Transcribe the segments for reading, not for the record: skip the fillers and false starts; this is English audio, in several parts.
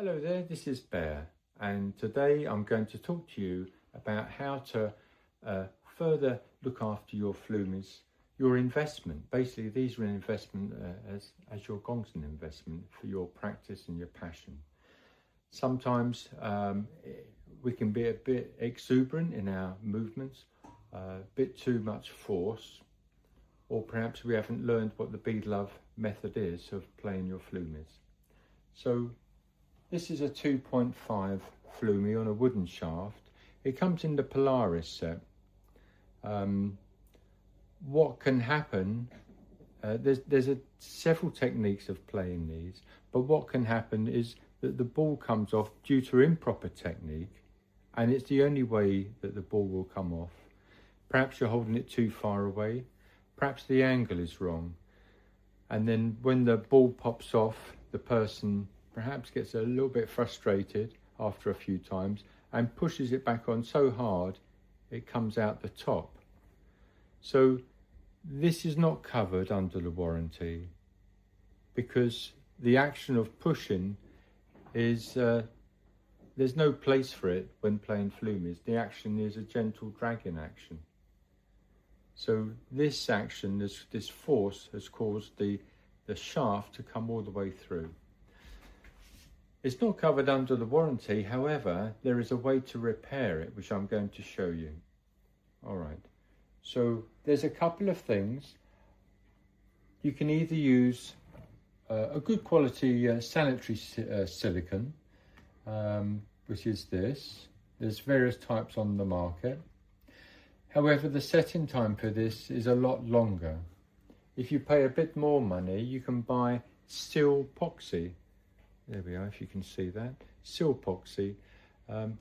Hello there, this is Bear, and today I'm going to talk to you about how to further look after your flumies, your investment. Basically, these are an investment as your gong's an investment for your practice and your passion. Sometimes we can be a bit exuberant in our movements, a bit too much force, or perhaps we haven't learned what the BLove method is of playing your flumies. So this is a 2.5 flumie on a wooden shaft. It comes in the Polaris set. What can happen, there's several techniques of playing these, but what can happen is that the ball comes off due to improper technique, and it's the only way that the ball will come off. Perhaps you're holding it too far away, perhaps the angle is wrong, and then when the ball pops off, the person perhaps gets a little bit frustrated after a few times and pushes it back on so hard it comes out the top. So this is not covered under the warranty because the action of pushing is, there's no place for it when playing flumies. The action is a gentle dragging action. So this action, this force has caused the shaft to come all the way through. It's not covered under the warranty, however, there is a way to repair it, which I'm going to show you. All right, so there's a couple of things. You can either use a good quality sanitary silicone, which is this. There's various types on the market. However, the setting time for this is a lot longer. If you pay a bit more money, you can buy Sil-Poxy. There we are, if you can see that. Sil-Poxy.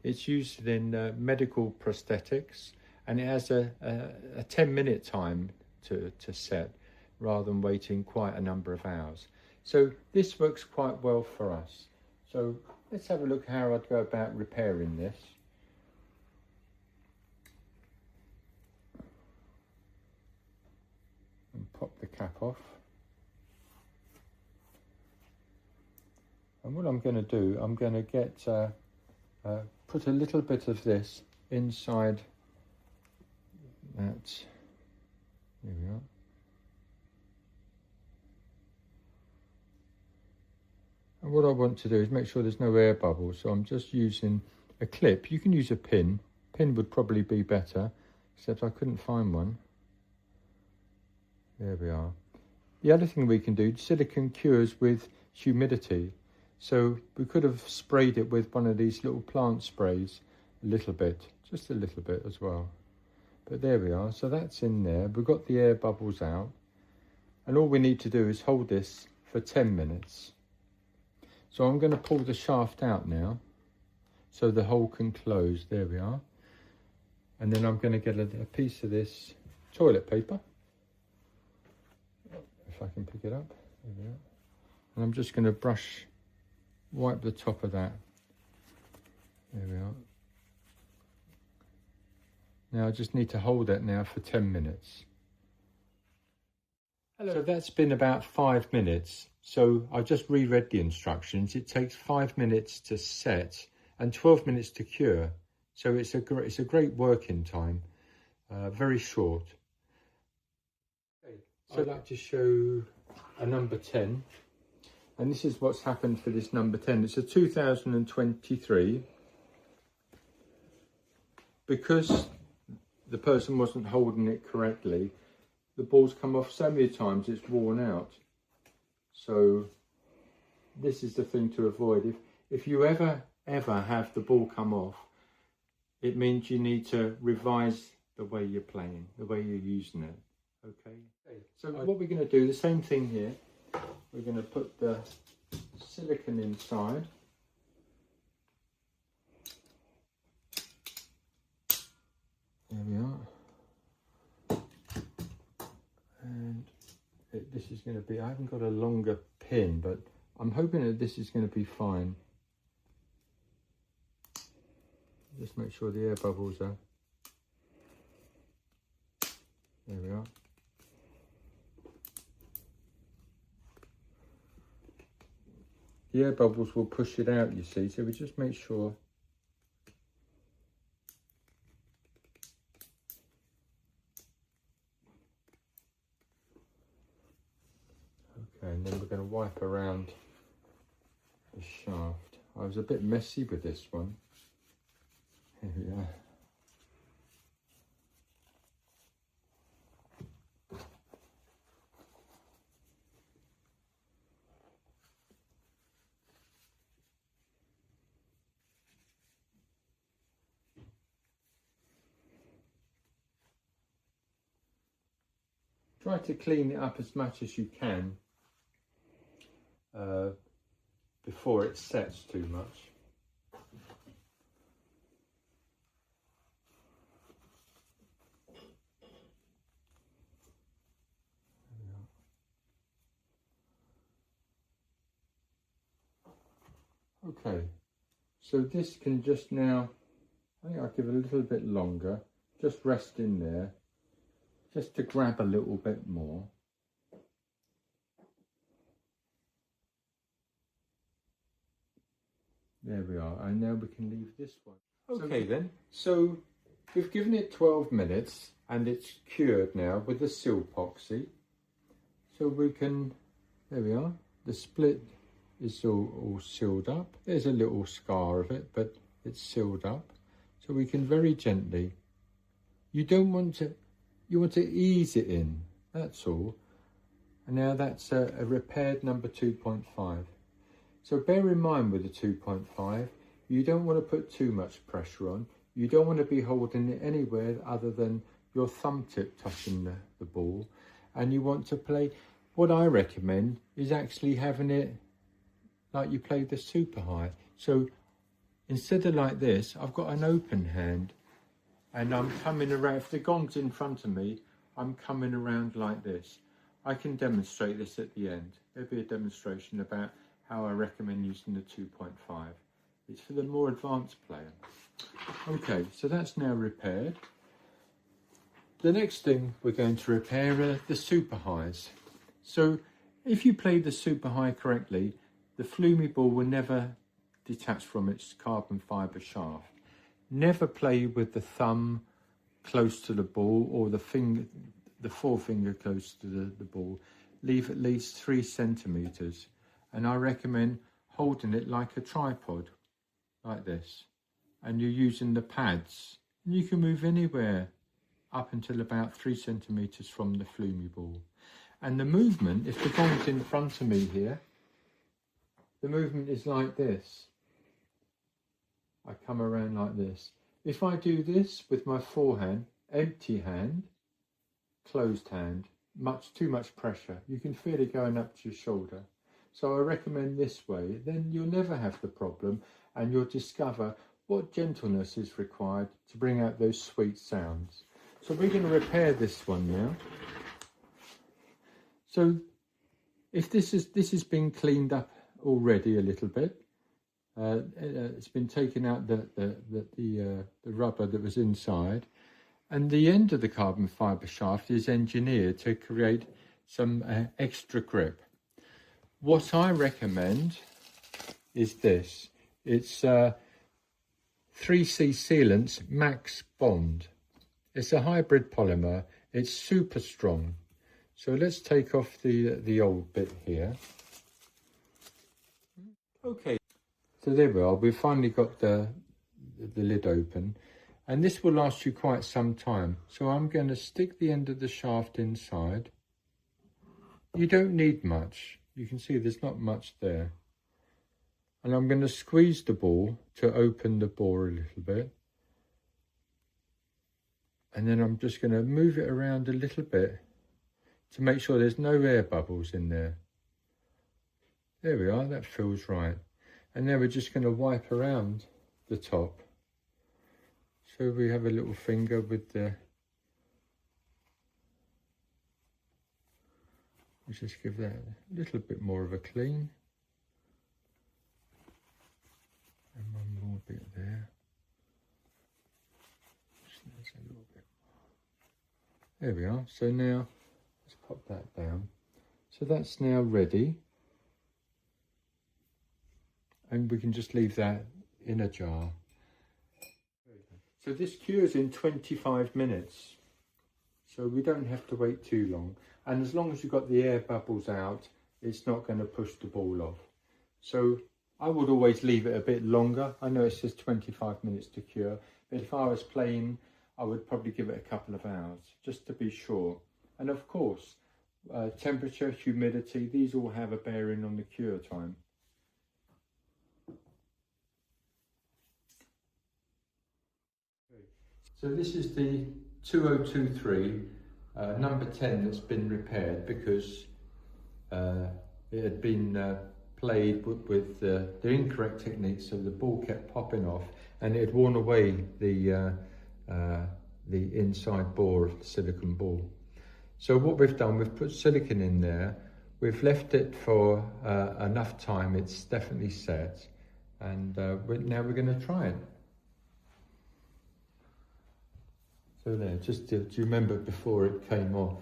It's used in medical prosthetics, and it has a 10-minute time to set rather than waiting quite a number of hours. So this works quite well for us. So let's have a look how I'd go about repairing this. And pop the cap off. And what I'm going to do, I'm going to get put a little bit of this inside that. Here we are. And what I want to do is make sure there's no air bubbles. So I'm just using a clip. You can use a pin. Pin would probably be better, except I couldn't find one. There we are. The other thing we can do, silicone cures with humidity. So we could have sprayed it with one of these little plant sprays a little bit, just a little bit as well. But there we are, so that's in there. We've got the air bubbles out. And all we need to do is hold this for 10 minutes. So I'm going to pull the shaft out now, so the hole can close. There we are. And then I'm going to get a piece of this toilet paper. If I can pick it up. There we are. And I'm just going to wipe the top of that. There we are. Now I just need to hold that now for 10 minutes. Hello. So that's been about 5 minutes. So I just reread the instructions. It takes 5 minutes to set and 12 minutes to cure. So it's a great working time, very short. Okay. So I'd like to show a number 10. And this is what's happened for this number 10. It's a 2023. Because the person wasn't holding it correctly, the ball's come off so many times it's worn out. So this is the thing to avoid. If you ever have the ball come off, it means you need to revise the way you're playing, the way you're using it. Okay. So what we're going to do, the same thing here. We're going to put the silicone inside. There we are. And this is going to be, I haven't got a longer pin, but I'm hoping that this is going to be fine. Just make sure the air bubbles are. There we are. the air bubbles will push it out, you see, so we just make sure. Okay, and then we're going to wipe around the shaft. I was a bit messy with this one. Here we are. Try to clean it up as much as you can before it sets too much. Okay, so this can just now, I think I'll give it a little bit longer, just rest in there, just to grab a little bit more. There we are, and now we can leave this one. Okay then, so we've given it 12 minutes and it's cured now with the Sil-Poxy. So we can, there we are, the split is all sealed up. There's a little scar of it, but it's sealed up. So we can very gently, you want to ease it in, that's all. And now that's a repaired number 2.5. So bear in mind with the 2.5, you don't want to put too much pressure on. You don't want to be holding it anywhere other than your thumb tip touching the ball. And you want to play, what I recommend is actually having it like you play the super high. So instead of like this, I've got an open hand and I'm coming around, if the gong's in front of me, I'm coming around like this. I can demonstrate this at the end. There'll be a demonstration about how I recommend using the 2.5. It's for the more advanced player. Okay, so that's now repaired. The next thing we're going to repair are the super highs. So if you play the super high correctly, the Flumie ball will never detach from its carbon fibre shaft. Never play with the thumb close to the ball or the forefinger close to the ball. Leave at least 3 centimetres. And I recommend holding it like a tripod, like this. And you're using the pads. And you can move anywhere up until about 3 centimetres from the Flumie ball. And the movement, if the ball's in front of me here, the movement is like this. I come around like this. If I do this with my forehand, empty hand, closed hand, too much pressure, you can feel it going up to your shoulder. So I recommend this way, then you'll never have the problem and you'll discover what gentleness is required to bring out those sweet sounds. So we're going to repair this one now. So if this has been cleaned up already a little bit, it's been taken out the rubber that was inside, and the end of the carbon fibre shaft is engineered to create some extra grip. What I recommend is this. It's 3C Sealant's Max Bond. It's a hybrid polymer. It's super strong. So let's take off the old bit here. Okay, so there we are. We've finally got the lid open. And this will last you quite some time. So I'm going to stick the end of the shaft inside. You don't need much. You can see there's not much there. And I'm going to squeeze the ball to open the bore a little bit. And then I'm just going to move it around a little bit to make sure there's no air bubbles in there. There we are, that feels right. And then we're just going to wipe around the top. So we have a little finger with the, let's just give that a little bit more of a clean. And one more bit there. Just there's a little bit more. There we are. So now, let's pop that down. So that's now ready. and we can just leave that in a jar. So this cures in 25 minutes. So we don't have to wait too long. And as long as you've got the air bubbles out, it's not going to push the ball off. So I would always leave it a bit longer. I know it says 25 minutes to cure, but if I was playing, I would probably give it a couple of hours, just to be sure. And of course, temperature, humidity, these all have a bearing on the cure time. So this is the 2023 number 10 that's been repaired because it had been played with the incorrect technique, so the ball kept popping off and it had worn away the inside bore of the silicone ball. So what we've done, we've put silicone in there, we've left it for enough time, it's definitely set, and now we're going to try it. So there, just do you remember before it came off?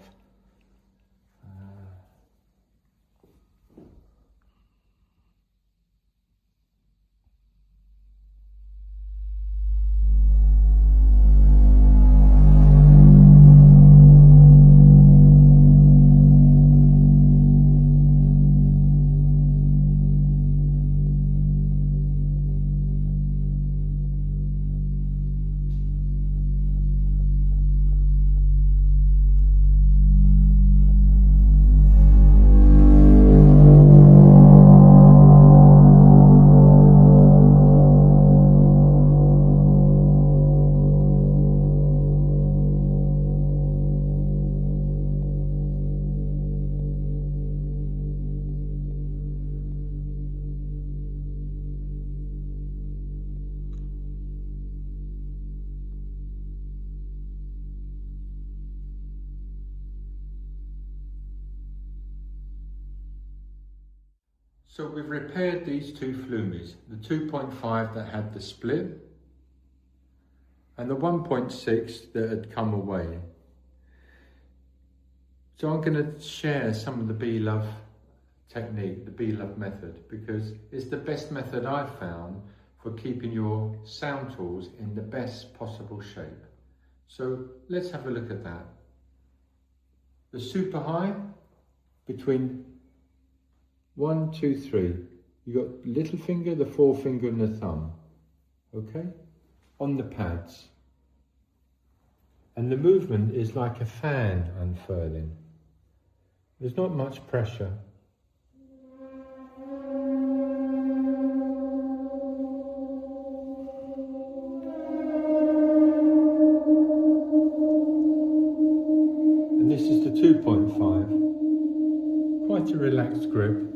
So we've repaired these two flumies, the 2.5 that had the split and the 1.6 that had come away. So I'm going to share some of the BLove technique, the BLove method, because it's the best method I've found for keeping your sound tools in the best possible shape. So let's have a look at that. The super high, between 1, 2, 3. You got little finger, the forefinger and the thumb, okay? On the pads. And the movement is like a fan unfurling. There's not much pressure. And this is the 2.5. Quite a relaxed grip.